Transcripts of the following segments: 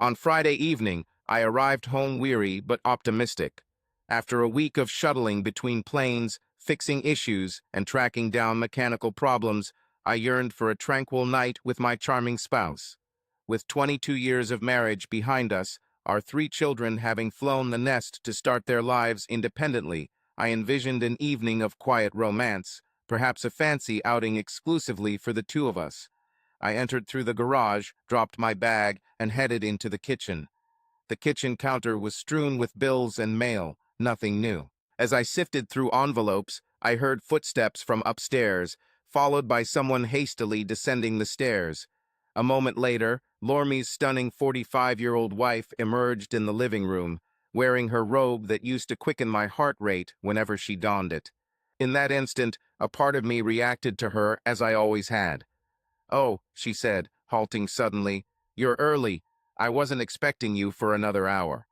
On Friday evening, I arrived home weary but optimistic. After a week of shuttling between planes, fixing issues, and tracking down mechanical problems, I yearned for a tranquil night with my charming spouse. With 22 years of marriage behind us, our 3 children having flown the nest to start their lives independently, I envisioned an evening of quiet romance, perhaps a fancy outing exclusively for the two of us. I entered through the garage, dropped my bag, and headed into the kitchen. The kitchen counter was strewn with bills and mail, nothing new. As I sifted through envelopes, I heard footsteps from upstairs, followed by someone hastily descending the stairs. A moment later, Lormie's stunning 45-year-old wife emerged in the living room, wearing her robe that used to quicken my heart rate whenever she donned it. In that instant, a part of me reacted to her as I always had. "Oh," she said, halting suddenly, "you're early. I wasn't expecting you for another hour."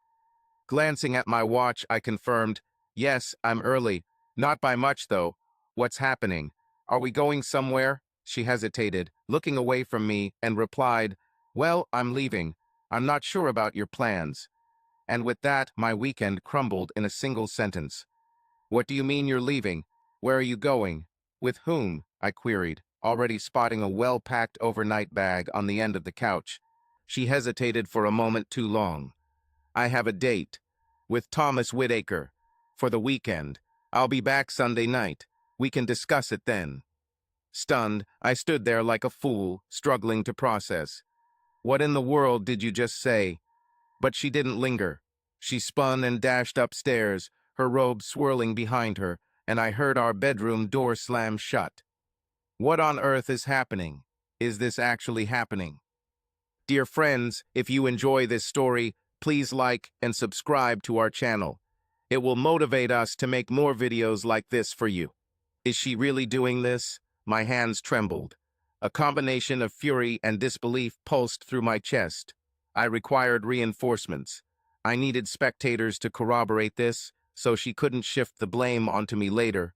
Glancing at my watch, I confirmed, "Yes, I'm early. Not by much, though. What's happening? Are we going somewhere?" She hesitated, looking away from me, and replied, "Well, I'm leaving. I'm not sure about your plans." And with that, my weekend crumbled in a single sentence. "What do you mean you're leaving? Where are you going? With whom?" I queried, already spotting a well-packed overnight bag on the end of the couch. She hesitated for a moment too long. "I have a date. With Thomas Whitaker. For the weekend. I'll be back Sunday night. We can discuss it then." Stunned, I stood there like a fool, struggling to process. "What in the world did you just say?" But she didn't linger. She spun and dashed upstairs, her robe swirling behind her, and I heard our bedroom door slam shut. What on earth is happening? Is this actually happening? Dear friends, if you enjoy this story, please like and subscribe to our channel. It will motivate us to make more videos like this for you. Is she really doing this? My hands trembled. A combination of fury and disbelief pulsed through my chest. I required reinforcements. I needed spectators to corroborate this, so she couldn't shift the blame onto me later.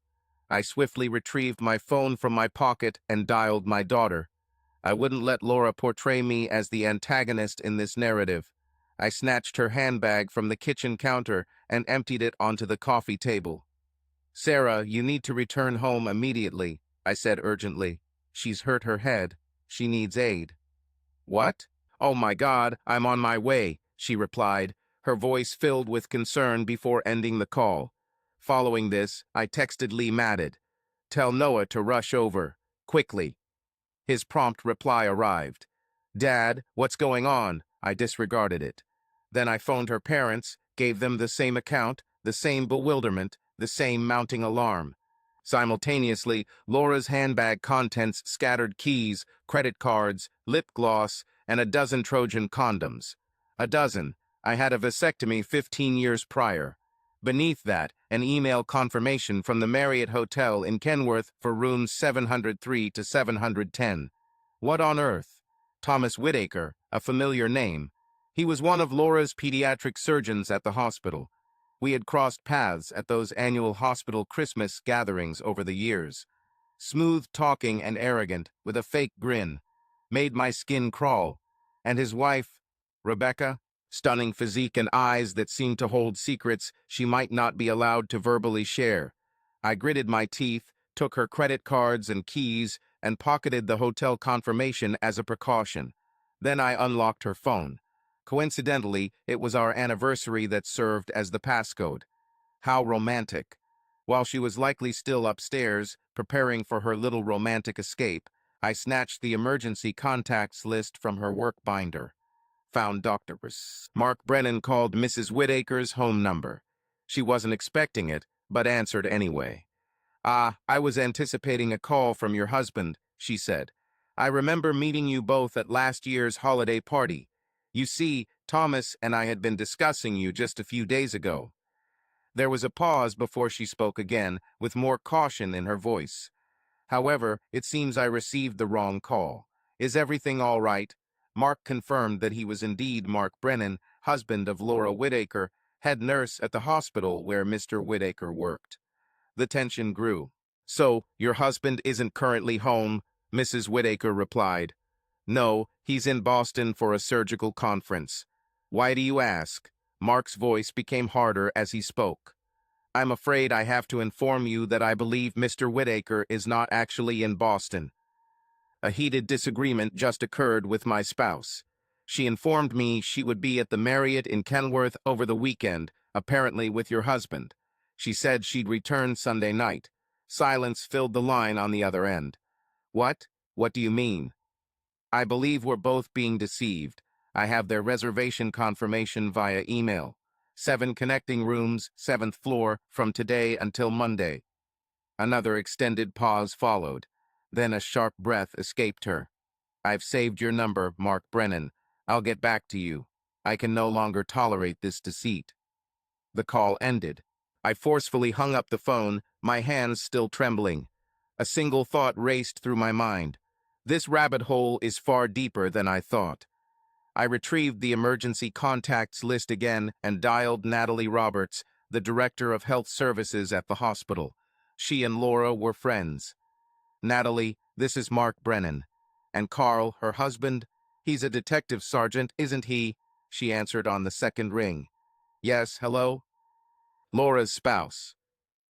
I swiftly retrieved my phone from my pocket and dialed my daughter. I wouldn't let Laura portray me as the antagonist in this narrative. I snatched her handbag from the kitchen counter and emptied it onto the coffee table. "Sarah, you need to return home immediately," I said urgently. "She's hurt her head. She needs aid." "What?" "Oh my God, I'm on my way," she replied, her voice filled with concern before ending the call. Following this, I texted Lee Madded. "Tell Noah to rush over. Quickly." His prompt reply arrived. "Dad, what's going on?" I disregarded it. Then I phoned her parents, gave them the same account, the same bewilderment, the same mounting alarm. Simultaneously, Laura's handbag contents scattered keys, credit cards, lip gloss, and a dozen Trojan condoms. A dozen. I had a vasectomy 15 years prior. Beneath that, an email confirmation from the Marriott Hotel in Kenworth for rooms 703 to 710. What on earth? Thomas Whitaker, a familiar name. He was one of Laura's pediatric surgeons at the hospital. We had crossed paths at those annual hospital Christmas gatherings over the years. Smooth talking and arrogant, with a fake grin, made my skin crawl. And his wife, Rebecca, stunning physique and eyes that seemed to hold secrets she might not be allowed to verbally share. I gritted my teeth, took her credit cards and keys, and pocketed the hotel confirmation as a precaution. Then I unlocked her phone. Coincidentally, it was our anniversary that served as the passcode. How romantic. While she was likely still upstairs, preparing for her little romantic escape, I snatched the emergency contacts list from her work binder. Found Dr. Mark Brennan called Mrs. Whitaker's home number. She wasn't expecting it, but answered anyway. "Ah, I was anticipating a call from your husband," she said. "I remember meeting you both at last year's holiday party. You see, Thomas and I had been discussing you just a few days ago." There was a pause before she spoke again, with more caution in her voice. "However, it seems I received the wrong call. Is everything all right?" Mark confirmed that he was indeed Mark Brennan, husband of Laura Whitaker, head nurse at the hospital where Mr. Whitaker worked. The tension grew. "So, your husband isn't currently home?" Mrs. Whitaker replied. "No, he's in Boston for a surgical conference." Why do you ask? Mark's voice became harder as he spoke. I'm afraid I have to inform you that I believe Mr. Whittaker is not actually in Boston. A heated disagreement just occurred with my spouse. She informed me she would be at the Marriott in Kenworth over the weekend, apparently with your husband. She said she'd return Sunday night. Silence filled the line on the other end. What? What do you mean? I believe we're both being deceived. I have their reservation confirmation via email. 7 connecting rooms, 7th floor, from today until Monday. Another extended pause followed. Then a sharp breath escaped her. I've saved your number, Mark Brennan. I'll get back to you. I can no longer tolerate this deceit. The call ended. I forcefully hung up the phone, my hands still trembling. A single thought raced through my mind. This rabbit hole is far deeper than I thought. I retrieved the emergency contacts list again and dialed Natalie Roberts, the director of health services at the hospital. She and Laura were friends. Natalie, this is Mark Brennan. And Carl, her husband, he's a detective sergeant, isn't he? She answered on the second ring. Yes, hello? Laura's spouse.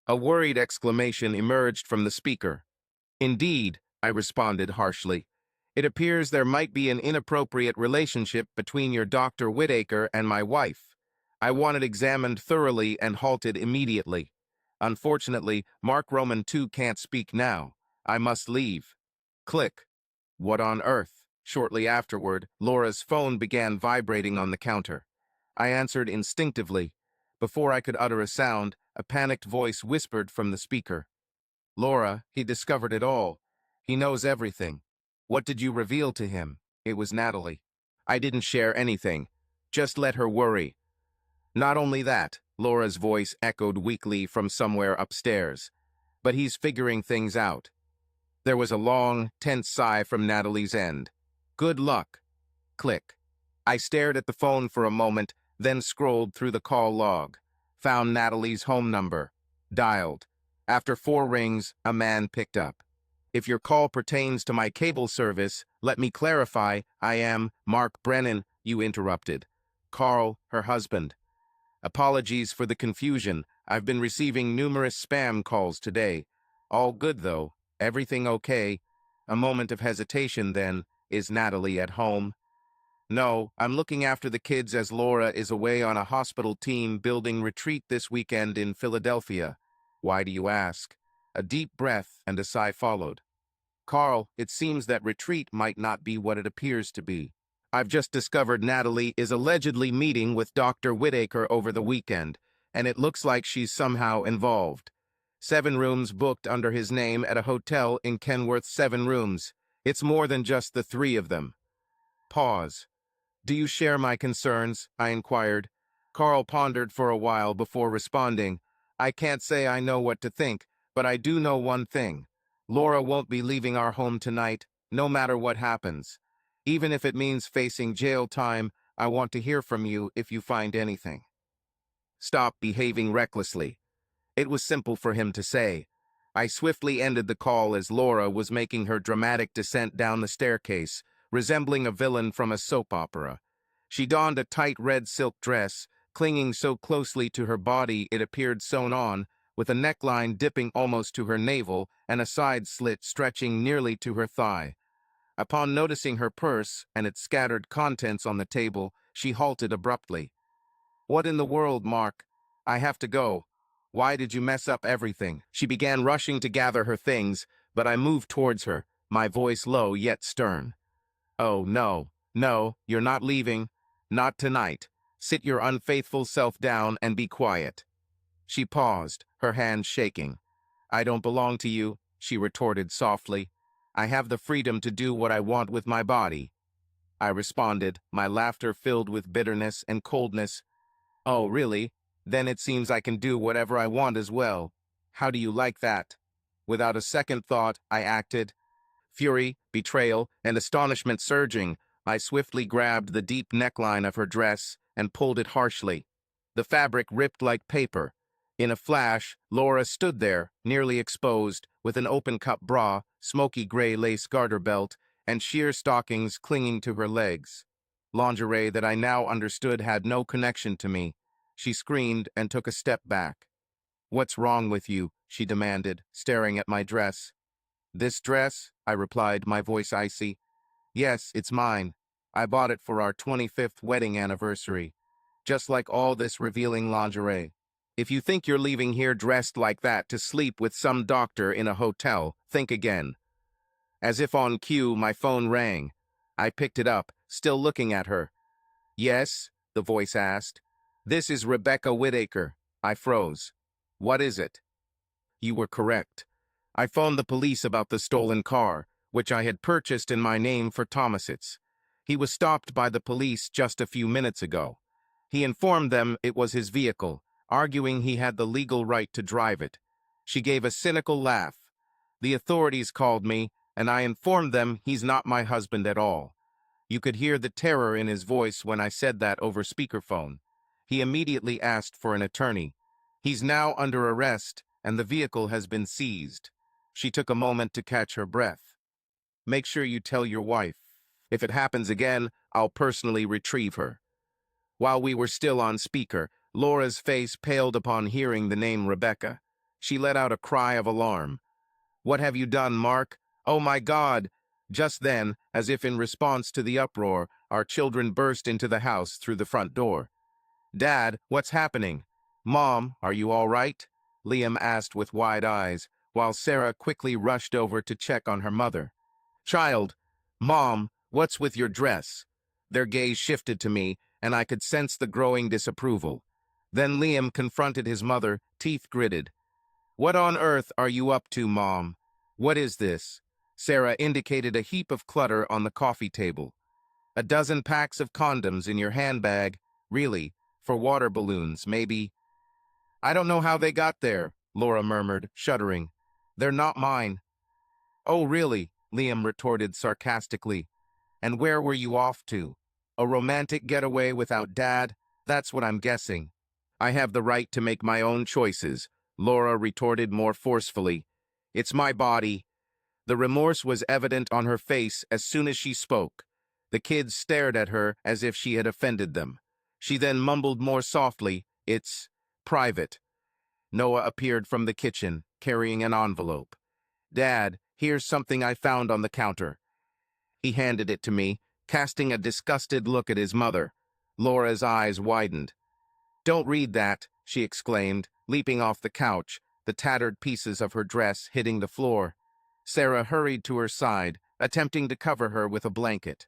A worried exclamation emerged from the speaker. Indeed, I responded harshly. It appears there might be an inappropriate relationship between your Dr. Whittaker and my wife. I want it examined thoroughly and halted immediately. Unfortunately, Mark Roman II can't speak now. I must leave. Click. What on earth? Shortly afterward, Laura's phone began vibrating on the counter. I answered instinctively. Before I could utter a sound, a panicked voice whispered from the speaker. Laura, he discovered it all. He knows everything. What did you reveal to him? It was Natalie. I didn't share anything. Just let her worry. Not only that, Laura's voice echoed weakly from somewhere upstairs. But he's figuring things out. There was a long, tense sigh from Natalie's end. Good luck. Click. I stared at the phone for a moment, then scrolled through the call log. Found Natalie's home number. Dialed. After 4 rings, a man picked up. If your call pertains to my cable service, let me clarify, I am Mark Brennan, you interrupted. Carl, her husband. Apologies for the confusion. I've been receiving numerous spam calls today. All good, though. Everything okay? A moment of hesitation, then. Is Natalie at home? No, I'm looking after the kids as Laura is away on a hospital team building retreat this weekend in Philadelphia. Why do you ask? A deep breath and a sigh followed. Carl, it seems that retreat might not be what it appears to be. I've just discovered Natalie is allegedly meeting with Dr. Whittaker over the weekend, and it looks like she's somehow involved. 7 rooms booked under his name at a hotel in Kenworth. 7 rooms. It's more than just the 3 of them. Pause. Do you share my concerns? I inquired. Carl pondered for a while before responding. I can't say I know what to think, but I do know one thing. Laura won't be leaving our home tonight, no matter what happens. Even if it means facing jail time, I want to hear from you if you find anything. Stop behaving recklessly. It was simple for him to say. I swiftly ended the call as Laura was making her dramatic descent down the staircase, resembling a villain from a soap opera. She donned a tight red silk dress, clinging so closely to her body it appeared sewn on, with a neckline dipping almost to her navel and a side slit stretching nearly to her thigh. Upon noticing her purse and its scattered contents on the table, she halted abruptly. What in the world, Mark? I have to go. Why did you mess up everything? She began rushing to gather her things, but I moved towards her, my voice low yet stern. Oh, no, no, you're not leaving. Not tonight. Sit your unfaithful self down and be quiet. She paused, her hands shaking. I don't belong to you, she retorted softly. I have the freedom to do what I want with my body. I responded, my laughter filled with bitterness and coldness. Oh, really? Then it seems I can do whatever I want as well. How do you like that? Without a second thought, I acted. Fury, betrayal, and astonishment surging, I swiftly grabbed the deep neckline of her dress and pulled it harshly. The fabric ripped like paper. In a flash, Laura stood there, nearly exposed, with an open-cup bra, smoky gray lace garter belt, and sheer stockings clinging to her legs. lingerie that I now understood had no connection to me. She screamed and took a step back. "What's wrong with you?" she demanded, staring at my dress. "This dress?" I replied, my voice icy. "Yes, it's mine. I bought it for our 25th wedding anniversary. Just like all this revealing lingerie. If you think you're leaving here dressed like that to sleep with some doctor in a hotel, think again." As if on cue, my phone rang. I picked it up, still looking at her. "Yes?" the voice asked. "This is Rebecca Whittaker." I froze. "What is it?" "You were correct. I phoned the police about the stolen car, which I had purchased in my name for Thomasitz. He was stopped by the police just a few minutes ago. He informed them it was his vehicle, arguing he had the legal right to drive it." She gave a cynical laugh. "The authorities called me, and I informed them he's not my husband at all." You could hear the terror in his voice when I said that over speakerphone. He immediately asked for an attorney. "He's now under arrest, and the vehicle has been seized." She took a moment to catch her breath. "Make sure you tell your wife. If it happens again, I'll personally retrieve her." While we were still on speaker, Laura's face paled upon hearing the name Rebecca. She let out a cry of alarm. "What have you done, Mark? Oh my God!" Just then, as if in response to the uproar, our children burst into the house through the front door. "Dad, what's happening?" "Mom, are you all right?" Liam asked with wide eyes, while Sarah quickly rushed over to check on her mother. "Child, Mom, what's with your dress?" Their gaze shifted to me, and I could sense the growing disapproval. Then Liam confronted his mother, teeth gritted. "What on earth are you up to, Mom? What is this?" Sarah indicated a heap of clutter on the coffee table. "A dozen packs of condoms in your handbag. Really? For water balloons, maybe?" "I don't know how they got there," Laura murmured, shuddering. "They're not mine." "Oh, really?" Liam retorted sarcastically. "And where were you off to? A romantic getaway without Dad? That's what I'm guessing." "I have the right to make my own choices," Laura retorted more forcefully. "It's my body." The remorse was evident on her face as soon as she spoke. The kids stared at her as if she had offended them. She then mumbled more softly, "It's private." Noah appeared from the kitchen, carrying an envelope. "Dad, here's something I found on the counter." He handed it to me, casting a disgusted look at his mother. Laura's eyes widened. "Don't read that," she exclaimed, leaping off the couch, the tattered pieces of her dress hitting the floor. Sarah hurried to her side, attempting to cover her with a blanket.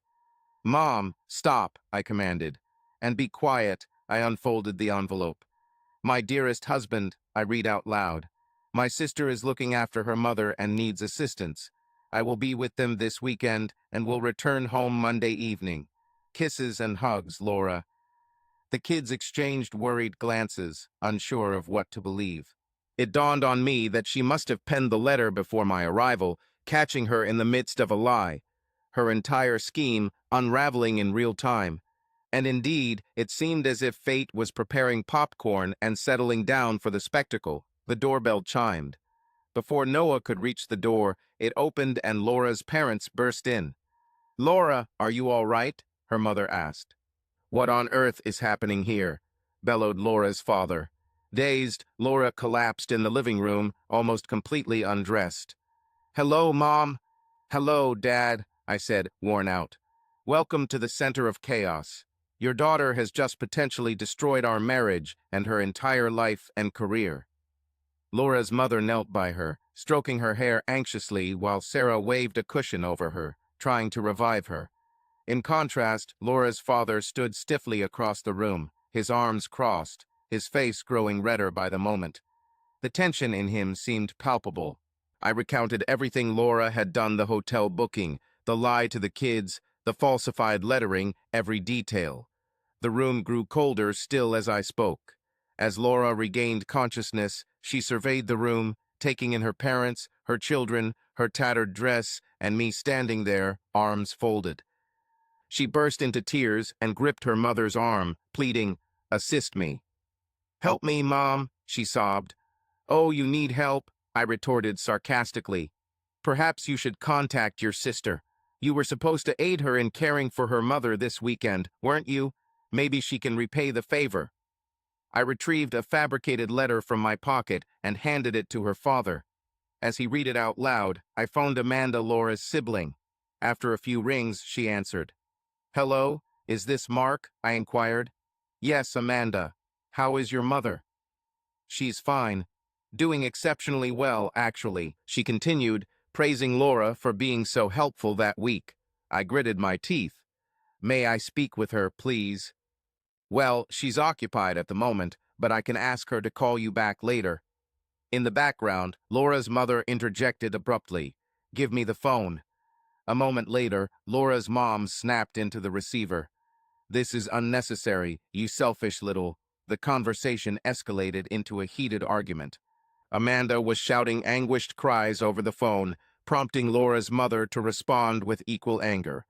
"Mom, stop," I commanded. "And be quiet." I unfolded the envelope. "My dearest husband," I read out loud. "My sister is looking after her mother and needs assistance. I will be with them this weekend and will return home Monday evening. Kisses and hugs, Laura." The kids exchanged worried glances, unsure of what to believe. It dawned on me that she must have penned the letter before my arrival, catching her in the midst of a lie, her entire scheme unraveling in real time. And indeed, it seemed as if fate was preparing popcorn and settling down for the spectacle. The doorbell chimed. Before Noah could reach the door, it opened and Laura's parents burst in. "Laura, are you all right?" her mother asked. "What on earth is happening here?" bellowed Laura's father. Dazed, Laura collapsed in the living room, almost completely undressed. "Hello, Mom." "Hello, Dad," I said, worn out. "Welcome to the center of chaos. Your daughter has just potentially destroyed our marriage and her entire life and career." Laura's mother knelt by her, stroking her hair anxiously while Sarah waved a cushion over her, trying to revive her. In contrast, Laura's father stood stiffly across the room, his arms crossed, his face growing redder by the moment. The tension in him seemed palpable. I recounted everything Laura had done: the hotel booking, the lie to the kids, the falsified lettering, every detail. The room grew colder still as I spoke. As Laura regained consciousness, she surveyed the room, taking in her parents, her children, her tattered dress, and me standing there, arms folded. She burst into tears and gripped her mother's arm, pleading, "Assist me." "Help me, Mom," she sobbed. "Oh, you need help," I retorted sarcastically. "Perhaps you should contact your sister." You were supposed to aid her in caring for her mother this weekend, weren't you? Maybe she can repay the favor. I retrieved a fabricated letter from my pocket and handed it to her father. As he read it out loud, I phoned Amanda, Laura's sibling. After a few rings, she answered. "Hello, is this Mark?" I inquired. "Yes, Amanda. How is your mother?" "She's fine. Doing exceptionally well, actually," she continued, praising Laura for being so helpful that week. I gritted my teeth. "May I speak with her, please?" "Well, she's occupied at the moment, but I can ask her to call you back later." In the background, Laura's mother interjected abruptly. "Give me the phone." A moment later, Laura's mom snapped into the receiver. "This is unnecessary, you selfish little..." The conversation escalated into a heated argument. Amanda was shouting anguished cries over the phone, prompting Laura's mother to respond with equal anger.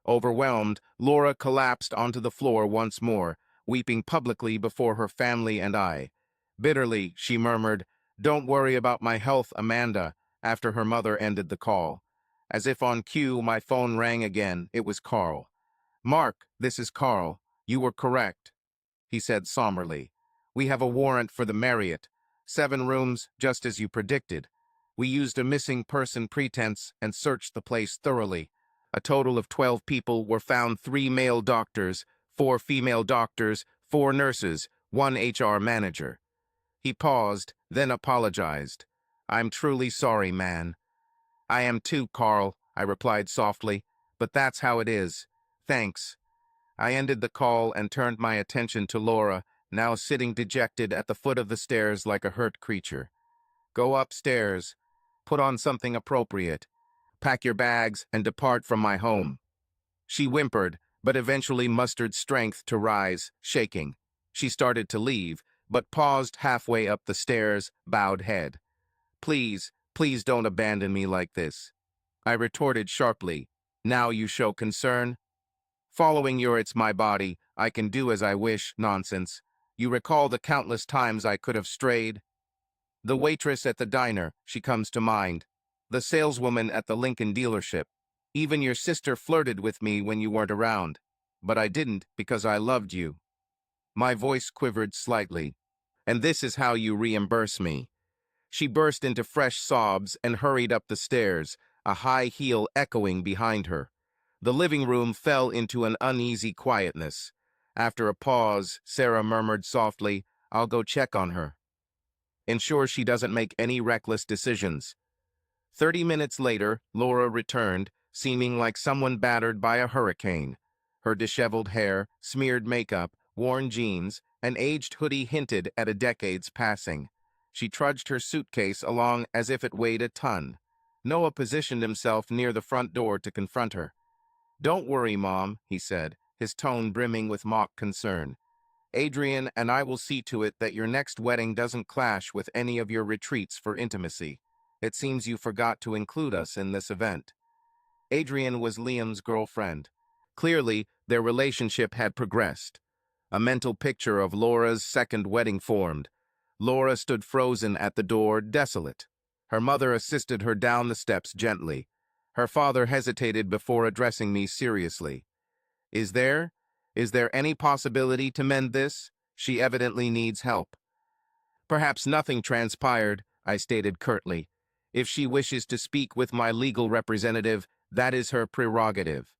Overwhelmed, Laura collapsed onto the floor once more, weeping publicly before her family and I. Bitterly, she murmured, "Don't worry about my health, Amanda," after her mother ended the call. As if on cue, my phone rang again. It was Carl. "Mark, this is Carl. You were correct," he said somberly. "We have a warrant for the Marriott. 7 rooms, just as you predicted. We used a missing person pretense and searched the place thoroughly. A total of 12 people were found: 3 male doctors, 4 female doctors, 4 nurses, 1 HR manager." He paused, then apologized. "I'm truly sorry, man." "I am too, Carl," I replied softly, "but that's how it is. Thanks." I ended the call and turned my attention to Laura, now sitting dejected at the foot of the stairs like a hurt creature. "Go upstairs. Put on something appropriate. Pack your bags and depart from my home." She whimpered, but eventually mustered strength to rise, shaking. She started to leave, but paused halfway up the stairs, bowed head. "Please, please don't abandon me like this." I retorted sharply. "Now you show concern?" "Following your 'it's my body, I can do as I wish' nonsense. You recall the countless times I could have strayed? The waitress at the diner, she comes to mind. The saleswoman at the Lincoln dealership. Even your sister flirted with me when you weren't around. But I didn't, because I loved you." My voice quivered slightly. "And this is how you reimburse me." She burst into fresh sobs and hurried up the stairs, a high heel echoing behind her. The living room fell into an uneasy quietness. After a pause, Sarah murmured softly, "I'll go check on her. Ensure she doesn't make any reckless decisions." 30 minutes later, Laura returned, seeming like someone battered by a hurricane. Her disheveled hair, smeared makeup, worn jeans, and aged hoodie hinted at a decade's passing. She trudged her suitcase along as if it weighed a ton. Noah positioned himself near the front door to confront her. "Don't worry, Mom," he said, his tone brimming with mock concern. "Adrian and I will see to it that your next wedding doesn't clash with any of your retreats for intimacy. It seems you forgot to include us in this event." Adrian was Liam's girlfriend. Clearly, their relationship had progressed. A mental picture of Laura's second wedding formed. Laura stood frozen at the door, desolate. Her mother assisted her down the steps gently. Her father hesitated before addressing me seriously. Is there any possibility to mend this? She evidently needs help." "Perhaps nothing transpired," I stated curtly. "If she wishes to speak with my legal representative, that is her prerogative."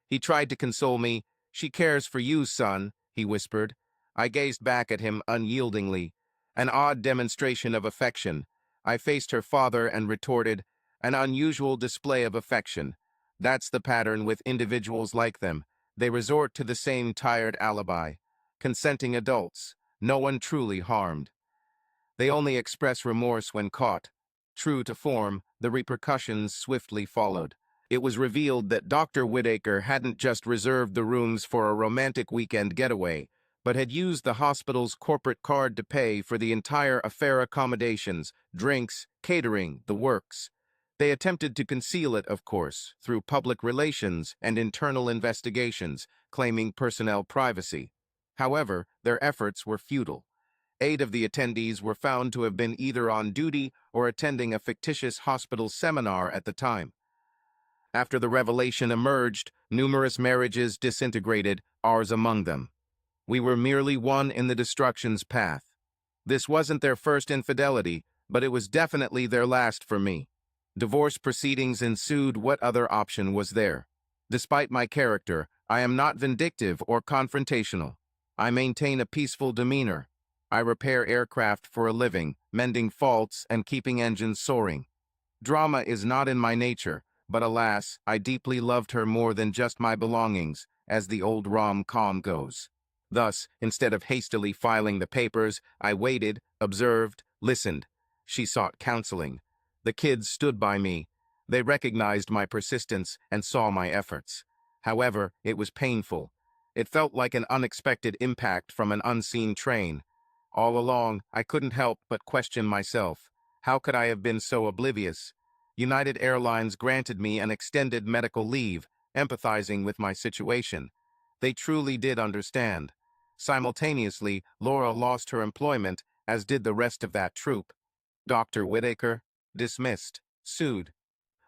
He tried to console me. "She cares for you, son," he whispered. I gazed back at him unyieldingly. An odd demonstration of affection. I faced her father and retorted, "An unusual display of affection. That's the pattern with individuals like them. They resort to the same tired alibi. Consenting adults. No one truly harmed. They only express remorse when caught." True to form, the repercussions swiftly followed. It was revealed that Dr. Whitaker hadn't just reserved the rooms for a romantic weekend getaway, but had used the hospital's corporate card to pay for the entire affair: accommodations, drinks, catering, the works. They attempted to conceal it, of course, through public relations and internal investigations, claiming personnel privacy. However, their efforts were futile. 8 of the attendees were found to have been either on duty or attending a fictitious hospital seminar at the time. After the revelation emerged, numerous marriages disintegrated, ours among them. We were merely one in the destruction's path. This wasn't their first infidelity, but it was definitely their last for me. Divorce proceedings ensued. What other option was there? Despite my character, I am not vindictive or confrontational. I maintain a peaceful demeanor. I repair aircraft for a living, mending faults and keeping engines soaring. Drama is not in my nature, but alas, I deeply loved her more than just my belongings, as the old rom-com goes. Thus, instead of hastily filing the papers, I waited, observed, listened. She sought counseling. The kids stood by me. They recognized my persistence and saw my efforts. However, it was painful. It felt like an unexpected impact from an unseen train. All along, I couldn't help but question myself. How could I have been so oblivious? United Airlines granted me an extended medical leave, empathizing with my situation. They truly did understand. Simultaneously, Laura lost her employment, as did the rest of that troupe. Dr. Whitaker, dismissed, sued.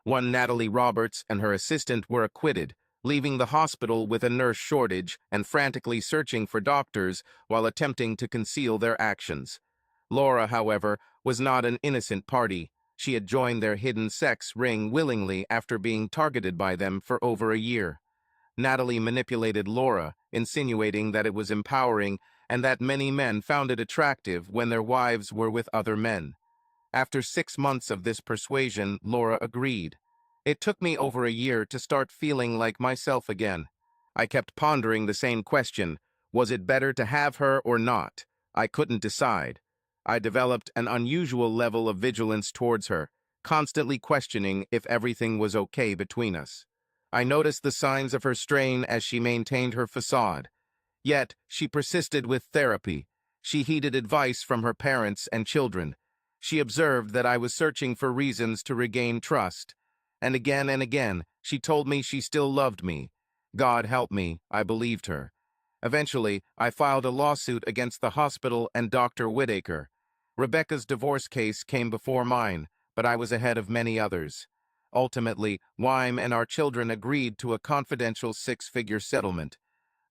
One Natalie Roberts and her assistant were acquitted, leaving the hospital with a nurse shortage and frantically searching for doctors while attempting to conceal their actions. Laura, however, was not an innocent party. She had joined their hidden sex ring willingly after being targeted by them for over a year. Natalie manipulated Laura, insinuating that it was empowering and that many men found it attractive when their wives were with other men. After 6 months of this persuasion, Laura agreed. It took me over a year to start feeling like myself again. I kept pondering the same question. Was it better to have her or not? I couldn't decide. I developed an unusual level of vigilance towards her, constantly questioning if everything was okay between us. I noticed the signs of her strain as she maintained her facade. Yet, she persisted with therapy. She heeded advice from her parents and children. She observed that I was searching for reasons to regain trust. And again, she told me she still loved me. God help me, I believed her. Eventually, I filed a lawsuit against the hospital and Dr. Whitaker. Rebecca's divorce case came before mine, but I was ahead of many others. Ultimately, Wyme and our children agreed to a confidential 6-figure settlement.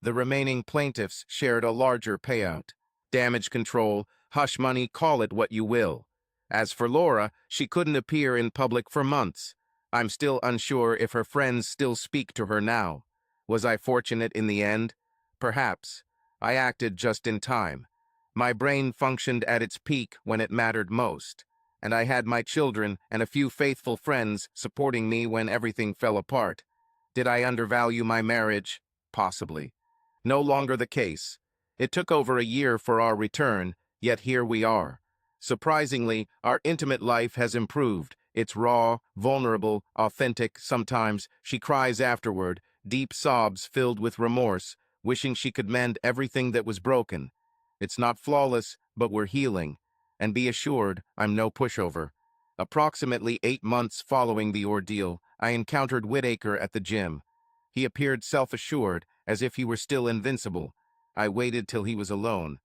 The remaining plaintiffs shared a larger payout. Damage control, hush money, call it what you will. As for Laura, she couldn't appear in public for months. I'm still unsure if her friends still speak to her now. Was I fortunate in the end? Perhaps. I acted just in time. My brain functioned at its peak when it mattered most, and I had my children and a few faithful friends supporting me when everything fell apart. Did I undervalue my marriage? Possibly. No longer the case. It took over a year for our return, yet here we are. Surprisingly, our intimate life has improved. It's raw, vulnerable, authentic. Sometimes she cries afterward, deep sobs filled with remorse, wishing she could mend everything that was broken. It's not flawless, but we're healing. And be assured, I'm no pushover. Approximately 8 months following the ordeal, I encountered Whitaker at the gym. He appeared self-assured, as if he were still invincible. I waited till he was alone.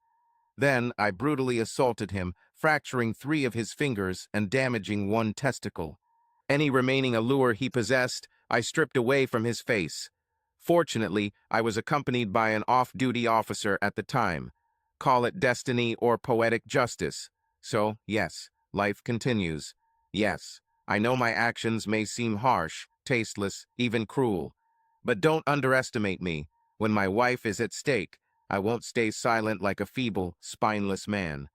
Then I brutally assaulted him, fracturing 3 of his fingers and damaging 1 testicle. Any remaining allure he possessed, I stripped away from his face. Fortunately, I was accompanied by an off-duty officer at the time. Call it destiny or poetic justice. So, yes, life continues. Yes, I know my actions may seem harsh, tasteless, even cruel. But don't underestimate me. When my wife is at stake, I won't stay silent like a feeble, spineless man.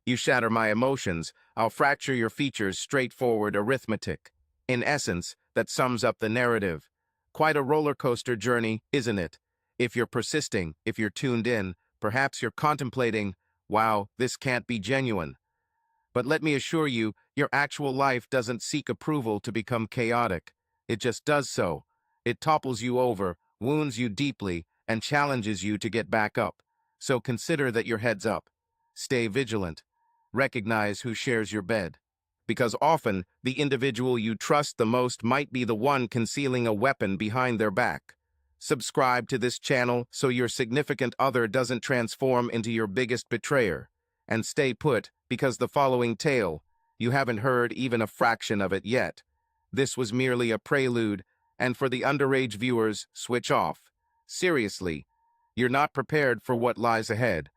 You shatter my emotions, I'll fracture your features. Straightforward arithmetic. In essence, that sums up the narrative. Quite a roller coaster journey, isn't it? If you're persisting, if you're tuned in, perhaps you're contemplating, wow, this can't be genuine. But let me assure you, your actual life doesn't seek approval to become chaotic. It just does so. It topples you over, wounds you deeply, and challenges you to get back up. So consider that your head's up. Stay vigilant. Recognize who shares your bed. Because often, the individual you trust the most might be the one concealing a weapon behind their back. Subscribe to this channel so your significant other doesn't transform into your biggest betrayer. And stay put, because the following tale, you haven't heard even a fraction of it yet. This was merely a prelude, And for the underage viewers, switch off. Seriously, you're not prepared for what lies ahead.